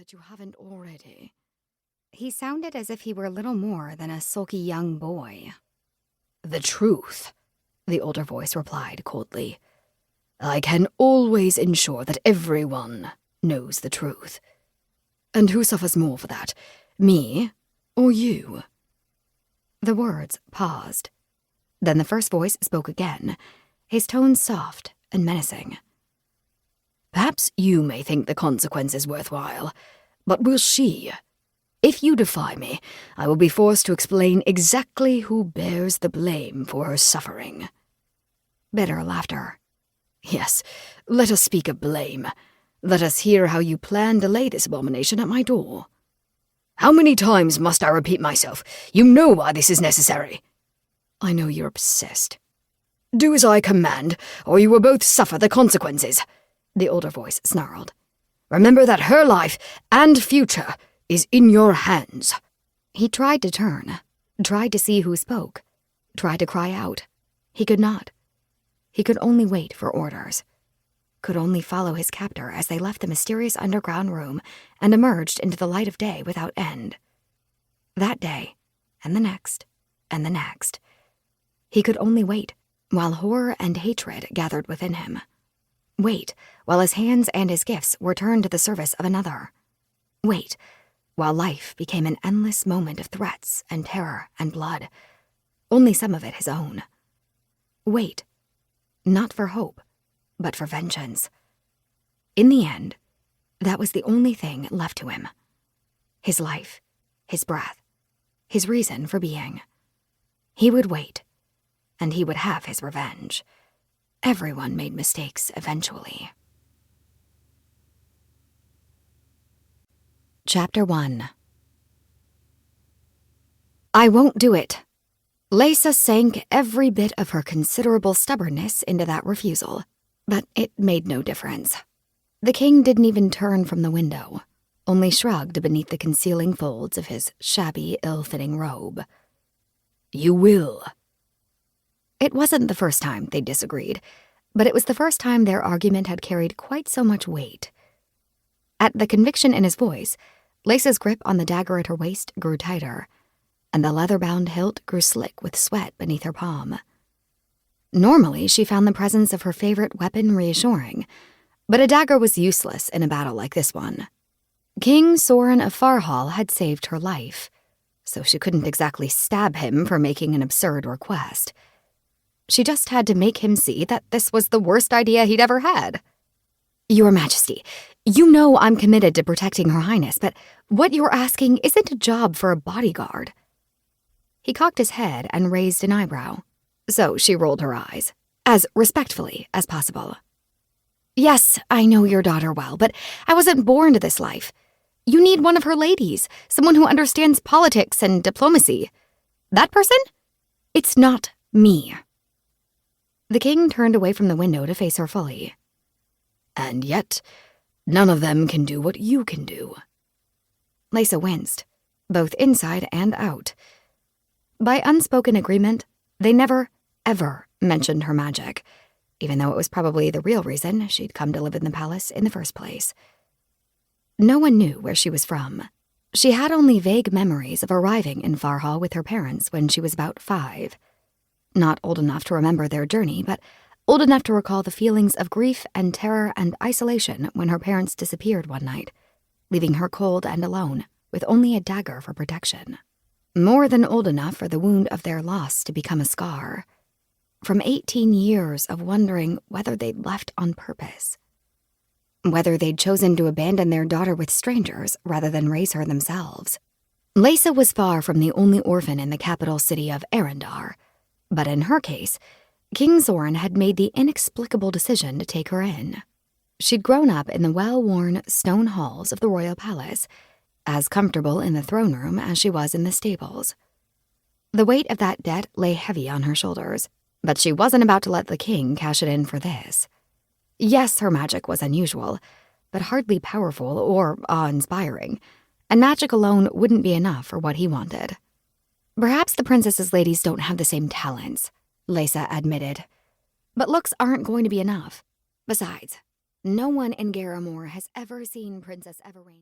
that you haven't already." He sounded as if he were little more than a sulky young boy. "The truth," the older voice replied coldly. "I can always ensure that everyone knows the truth. And who suffers more for that, me or you?" The words paused. Then the first voice spoke again, his tone soft and menacing. "Perhaps you may think the consequences worthwhile, but will she? If you defy me, I will be forced to explain exactly who bears the blame for her suffering." Bitter laughter. "Yes, let us speak of blame. Let us hear how you plan to lay this abomination at my door." "How many times must I repeat myself? You know why this is necessary." "I know you're obsessed." "Do as I command, or you will both suffer the consequences," the older voice snarled. "Remember that her life and future is in your hands." He tried to turn, tried to see who spoke, tried to cry out. He could not. He could only wait for orders. Could only follow his captor as they left the mysterious underground room and emerged into the light of day without end. That day, and the next, and the next. He could only wait, while horror and hatred gathered within him. Wait, while his hands and his gifts were turned to the service of another. Wait, while life became an endless moment of threats and terror and blood, only some of it his own. Wait, not for hope, but for vengeance. In the end, that was the only thing left to him. His life, his breath, his reason for being. He would wait, and he would have his revenge. Everyone made mistakes eventually. Chapter 1. "I won't do it." Leisa sank every bit of her considerable stubbornness into that refusal, but it made no difference. The king didn't even turn from the window, only shrugged beneath the concealing folds of his shabby, ill-fitting robe. "You will." It wasn't the first time they disagreed, but it was the first time their argument had carried quite so much weight. At the conviction in his voice, Leisa's grip on the dagger at her waist grew tighter, and the leather-bound hilt grew slick with sweat beneath her palm. Normally, she found the presence of her favorite weapon reassuring, but a dagger was useless in a battle like this one. King Soren of Farhall had saved her life, so she couldn't exactly stab him for making an absurd request. She just had to make him see that this was the worst idea he'd ever had. "Your Majesty, you know I'm committed to protecting Her Highness, but what you're asking isn't a job for a bodyguard." He cocked his head and raised an eyebrow, so she rolled her eyes, as respectfully as possible. "Yes, I know your daughter well, but I wasn't born to this life. You need one of her ladies, someone who understands politics and diplomacy. That person? It's not me." The king turned away from the window to face her fully. "And yet, none of them can do what you can do." Leisa winced, both inside and out. By unspoken agreement, they never, ever mentioned her magic, even though it was probably the real reason she'd come to live in the palace in the first place. No one knew where she was from. She had only vague memories of arriving in Farhall with her parents when she was about 5. Not old enough to remember their journey, but old enough to recall the feelings of grief and terror and isolation when her parents disappeared one night, leaving her cold and alone, with only a dagger for protection. More than old enough for the wound of their loss to become a scar. From 18 years of wondering whether they'd left on purpose. Whether they'd chosen to abandon their daughter with strangers rather than raise her themselves. Leisa was far from the only orphan in the capital city of Arendar, but in her case, King Soren had made the inexplicable decision to take her in. She'd grown up in the well-worn stone halls of the royal palace, as comfortable in the throne room as she was in the stables. The weight of that debt lay heavy on her shoulders, but she wasn't about to let the king cash it in for this. Yes, her magic was unusual, but hardly powerful or awe-inspiring, and magic alone wouldn't be enough for what he wanted. "Perhaps the princess's ladies don't have the same talents," Leisa admitted. "But looks aren't going to be enough. Besides, no one in Garimore has ever seen Princess Everrain."